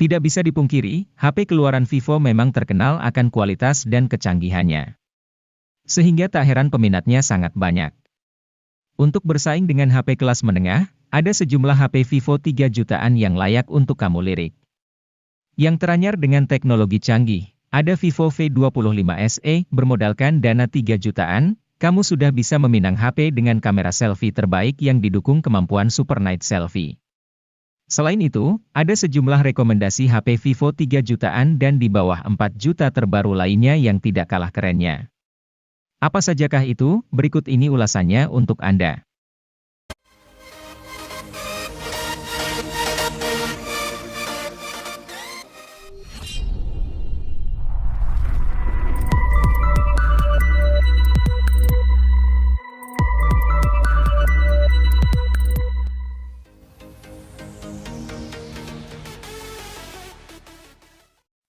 Tidak bisa dipungkiri, HP keluaran Vivo memang terkenal akan kualitas dan kecanggihannya. Sehingga tak heran peminatnya sangat banyak. Untuk bersaing dengan HP kelas menengah, ada sejumlah HP Vivo 3 jutaan yang layak untuk kamu lirik. Yang teranyar dengan teknologi canggih, ada Vivo V25 SE bermodalkan dana 3 jutaan, kamu sudah bisa meminang HP dengan kamera selfie terbaik yang didukung kemampuan Super Night Selfie. Selain itu, ada sejumlah rekomendasi HP Vivo 3 jutaan dan di bawah 4 juta terbaru lainnya yang tidak kalah kerennya. Apa sajakah itu? Berikut ini ulasannya untuk Anda.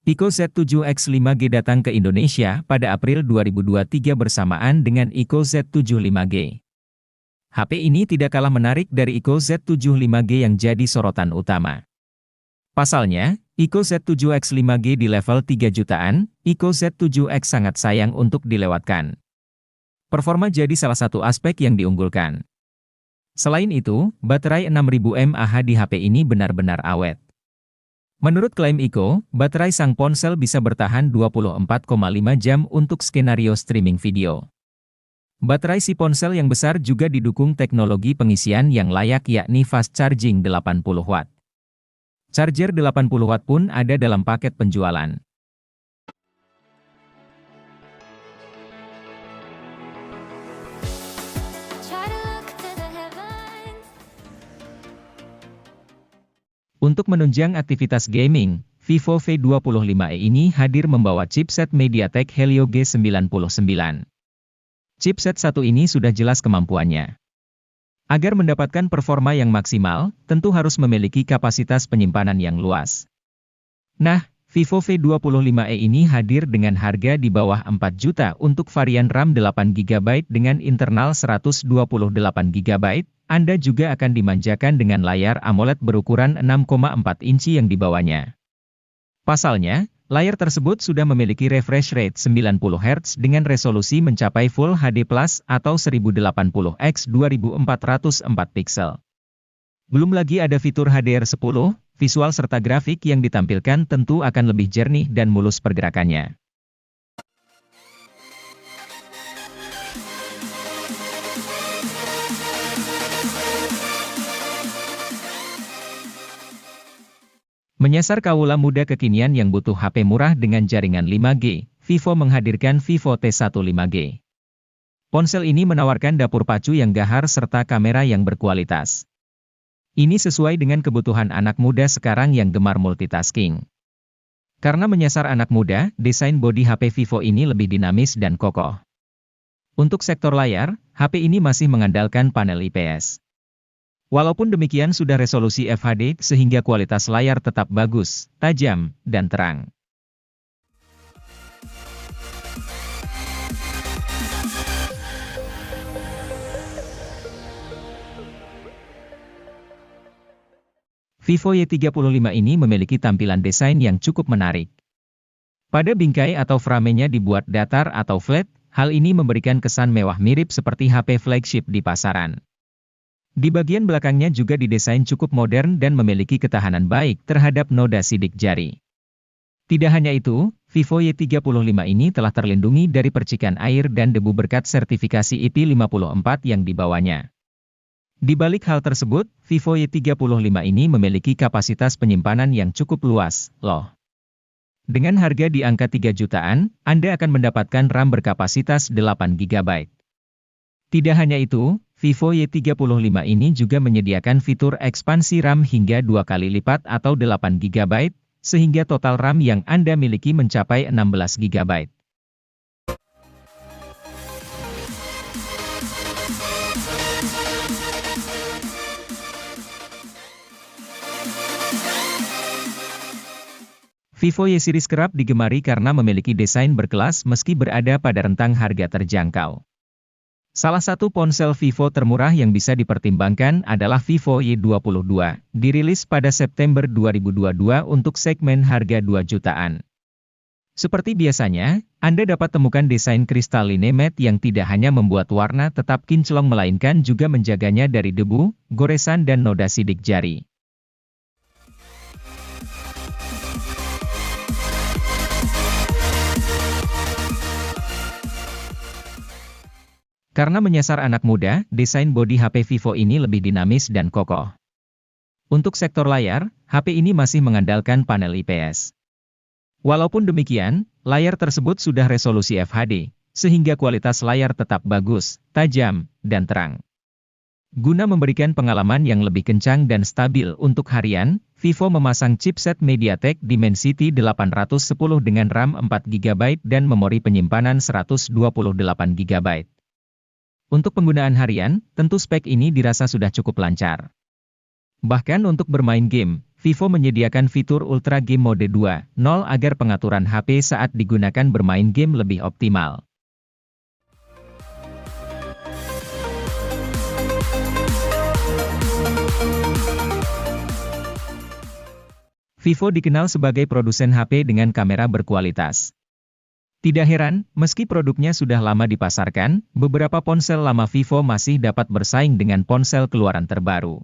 Ico Z7X 5G datang ke Indonesia pada April 2023 bersamaan dengan Ico Z7 5G. HP ini tidak kalah menarik dari Ico Z7 5G yang jadi sorotan utama. Pasalnya, Ico Z7X 5G di level 3 jutaan, Ico Z7X sangat sayang untuk dilewatkan. Performa jadi salah satu aspek yang diunggulkan. Selain itu, baterai 6000 mAh di HP ini benar-benar awet. Menurut klaim Ico, baterai sang ponsel bisa bertahan 24,5 jam untuk skenario streaming video. Baterai si ponsel yang besar juga didukung teknologi pengisian yang layak yakni fast charging 80 watt. Charger 80 watt pun ada dalam paket penjualan. Untuk menunjang aktivitas gaming, Vivo V25e ini hadir membawa chipset MediaTek Helio G99. Chipset satu ini sudah jelas kemampuannya. Agar mendapatkan performa yang maksimal, tentu harus memiliki kapasitas penyimpanan yang luas. Nah, Vivo V25e ini hadir dengan harga di bawah 4 juta untuk varian RAM 8GB dengan internal 128GB. Anda juga akan dimanjakan dengan layar AMOLED berukuran 6,4 inci yang dibawanya. Pasalnya, layar tersebut sudah memiliki refresh rate 90 Hz dengan resolusi mencapai Full HD Plus atau 1080 x 2404 piksel. Belum lagi ada fitur HDR10, visual serta grafik yang ditampilkan tentu akan lebih jernih dan mulus pergerakannya. Menyasar kaula muda kekinian yang butuh HP murah dengan jaringan 5G, Vivo menghadirkan Vivo T1 5G. Ponsel ini menawarkan dapur pacu yang gahar serta kamera yang berkualitas. Ini sesuai dengan kebutuhan anak muda sekarang yang gemar multitasking. Karena menyasar anak muda, desain bodi HP Vivo ini lebih dinamis dan kokoh. Untuk sektor layar, HP ini masih mengandalkan panel IPS. Walaupun demikian sudah resolusi FHD sehingga kualitas layar tetap bagus, tajam, dan terang. Vivo Y35 ini memiliki tampilan desain yang cukup menarik. Pada bingkai atau framenya dibuat datar atau flat, hal ini memberikan kesan mewah mirip seperti HP flagship di pasaran. Di bagian belakangnya juga didesain cukup modern dan memiliki ketahanan baik terhadap noda sidik jari. Tidak hanya itu, Vivo Y35 ini telah terlindungi dari percikan air dan debu berkat sertifikasi IP54 yang dibawanya. Di balik hal tersebut, Vivo Y35 ini memiliki kapasitas penyimpanan yang cukup luas, loh. Dengan harga di angka 3 jutaan, Anda akan mendapatkan RAM berkapasitas 8GB. Tidak hanya itu, Vivo Y35 ini juga menyediakan fitur ekspansi RAM hingga 2 kali lipat atau 8GB, sehingga total RAM yang Anda miliki mencapai 16GB. Vivo Y series kerap digemari karena memiliki desain berkelas meski berada pada rentang harga terjangkau. Salah satu ponsel Vivo termurah yang bisa dipertimbangkan adalah Vivo Y22, dirilis pada September 2022 untuk segmen harga 2 jutaan. Seperti biasanya, Anda dapat temukan desain kristaline matte yang tidak hanya membuat warna tetap kinclong melainkan juga menjaganya dari debu, goresan dan noda sidik jari. Karena menyasar anak muda, desain bodi HP Vivo ini lebih dinamis dan kokoh. Untuk sektor layar, HP ini masih mengandalkan panel IPS. Walaupun demikian, layar tersebut sudah resolusi FHD, sehingga kualitas layar tetap bagus, tajam, dan terang. Guna memberikan pengalaman yang lebih kencang dan stabil untuk harian, Vivo memasang chipset MediaTek Dimensity 810 dengan RAM 4GB dan memori penyimpanan 128GB. Untuk penggunaan harian, tentu spek ini dirasa sudah cukup lancar. Bahkan untuk bermain game, Vivo menyediakan fitur Ultra Game Mode 2.0 agar pengaturan HP saat digunakan bermain game lebih optimal. Vivo dikenal sebagai produsen HP dengan kamera berkualitas. Tidak heran, meski produknya sudah lama dipasarkan, beberapa ponsel lama Vivo masih dapat bersaing dengan ponsel keluaran terbaru.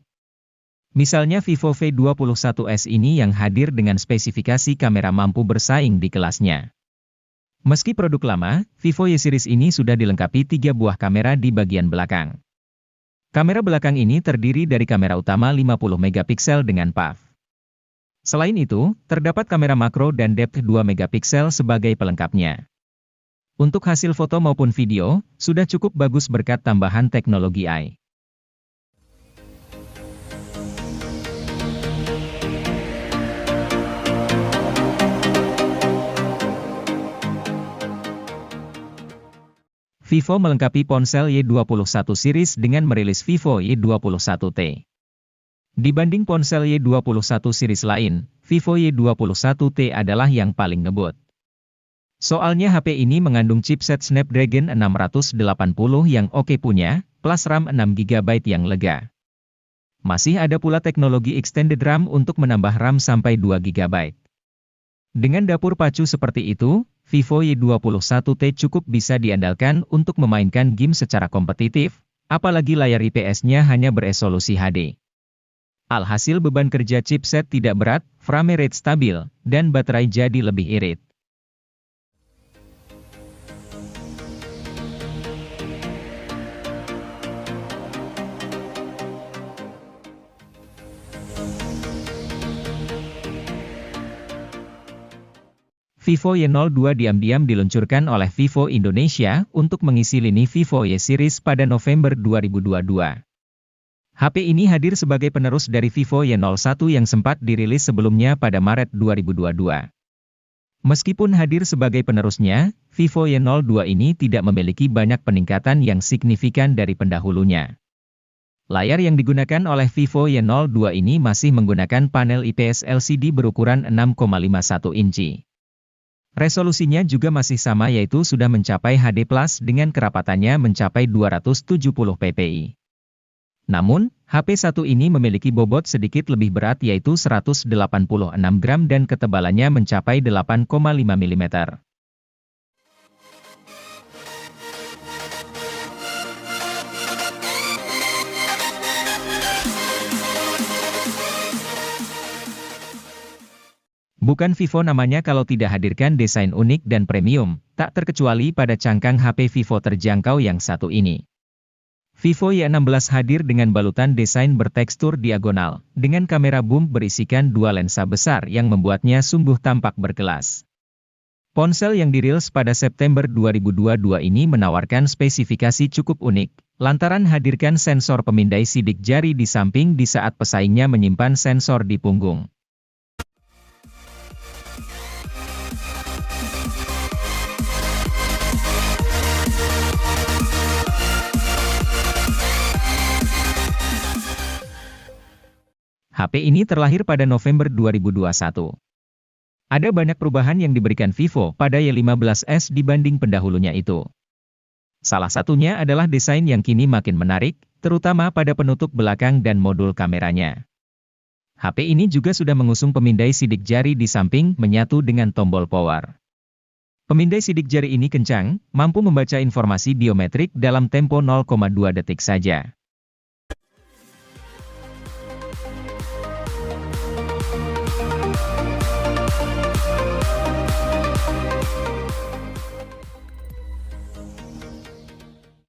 Misalnya Vivo V21s ini yang hadir dengan spesifikasi kamera mampu bersaing di kelasnya. Meski produk lama, Vivo Y series ini sudah dilengkapi 3 buah kamera di bagian belakang. Kamera belakang ini terdiri dari kamera utama 50 megapiksel dengan PAF. Selain itu, terdapat kamera makro dan depth 2 megapiksel sebagai pelengkapnya. Untuk hasil foto maupun video, sudah cukup bagus berkat tambahan teknologi AI. Vivo melengkapi ponsel Y21 series dengan merilis Vivo Y21T. Dibanding ponsel Y21 series lain, Vivo Y21T adalah yang paling ngebut. Soalnya HP ini mengandung chipset Snapdragon 680 yang oke punya, plus RAM 6GB yang lega. Masih ada pula teknologi extended RAM untuk menambah RAM sampai 2GB. Dengan dapur pacu seperti itu, Vivo Y21T cukup bisa diandalkan untuk memainkan game secara kompetitif, apalagi layar IPS-nya hanya beresolusi HD. Alhasil beban kerja chipset tidak berat, frame rate stabil, dan baterai jadi lebih irit. Vivo Y02 diam-diam diluncurkan oleh Vivo Indonesia untuk mengisi lini Vivo Y series pada November 2022. HP ini hadir sebagai penerus dari Vivo Y01 yang sempat dirilis sebelumnya pada Maret 2022. Meskipun hadir sebagai penerusnya, Vivo Y02 ini tidak memiliki banyak peningkatan yang signifikan dari pendahulunya. Layar yang digunakan oleh Vivo Y02 ini masih menggunakan panel IPS LCD berukuran 6,51 inci. Resolusinya juga masih sama yaitu sudah mencapai HD+ dengan kerapatannya mencapai 270 ppi. Namun, HP1 ini memiliki bobot sedikit lebih berat yaitu 186 gram dan ketebalannya mencapai 8,5 mm. Bukan Vivo namanya kalau tidak hadirkan desain unik dan premium, tak terkecuali pada cangkang HP Vivo terjangkau yang satu ini. Vivo Y16 hadir dengan balutan desain bertekstur diagonal, dengan kamera boom berisikan 2 lensa besar yang membuatnya sungguh tampak berkelas. Ponsel yang dirilis pada September 2022 ini menawarkan spesifikasi cukup unik, lantaran hadirkan sensor pemindai sidik jari di samping di saat pesaingnya menyimpan sensor di punggung. HP ini terlahir pada November 2021. Ada banyak perubahan yang diberikan Vivo pada Y15s dibanding pendahulunya itu. Salah satunya adalah desain yang kini makin menarik, terutama pada penutup belakang dan modul kameranya. HP ini juga sudah mengusung pemindai sidik jari di samping menyatu dengan tombol power. Pemindai sidik jari ini kencang, mampu membaca informasi biometrik dalam tempo 0,2 detik saja.